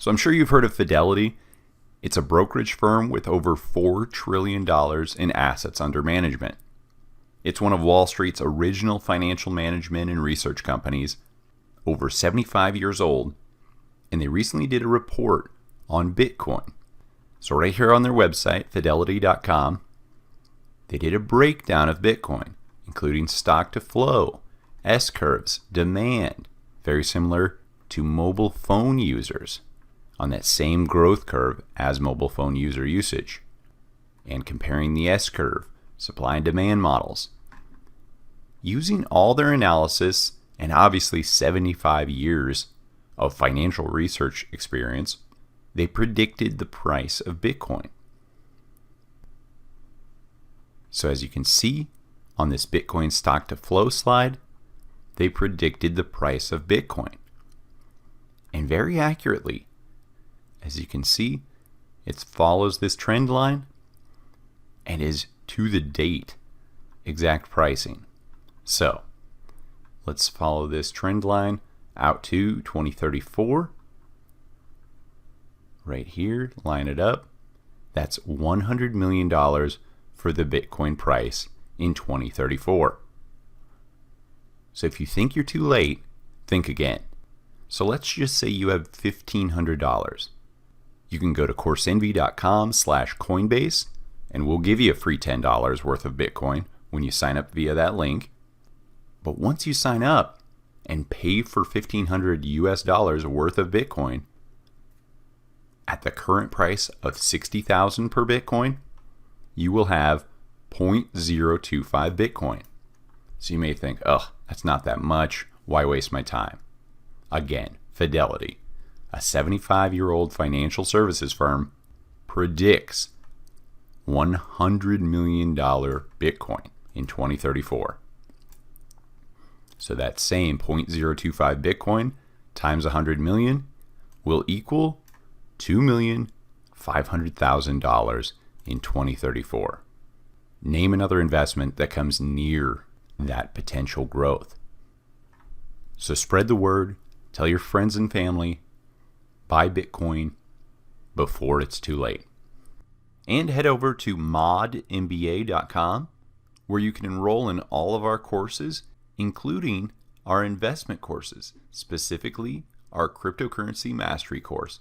So I'm sure you've heard of Fidelity. It's a brokerage firm with over $4 trillion in assets under management. It's one of Wall Street's original financial management and research companies, over 75 years old, and they recently did a report on Bitcoin. So right here on their website, fidelity.com, they did a breakdown of Bitcoin, including stock to flow, S-curves, demand, very similar to mobile phone users on that same growth curve as mobile phone user usage, and comparing the S-curve, supply and demand models. Using all their analysis and obviously 75 years of financial research experience, they predicted the price of Bitcoin. So as you can see on this Bitcoin stock to flow slide, they predicted the price of Bitcoin. And very accurately, as you can see, it follows this trend line and is to the date exact pricing. So let's follow this trend line out to 2034. Right here, line it up. That's $100 million for the Bitcoin price in 2034. So if you think you're too late, think again. So let's just say you have $1,500. You can go to Coursenvy.com/Coinbase and we'll give you a free $10 worth of Bitcoin when you sign up via that link. But once you sign up and pay for $1,500 US worth of Bitcoin at the current price of $60,000 per Bitcoin, you will have 0.025 Bitcoin. So you may think, oh, that's not that much. Why waste my time? Again, Fidelity, a 75-year-old financial services firm, predicts $100 million Bitcoin in 2034. So that same 0.025 Bitcoin times 100 million will equal $2,500,000 in 2034. Name another investment that comes near that potential growth. So spread the word, tell your friends and family, buy Bitcoin before it's too late. And head over to modmba.com where you can enroll in all of our courses, including our investment courses, specifically our cryptocurrency mastery course.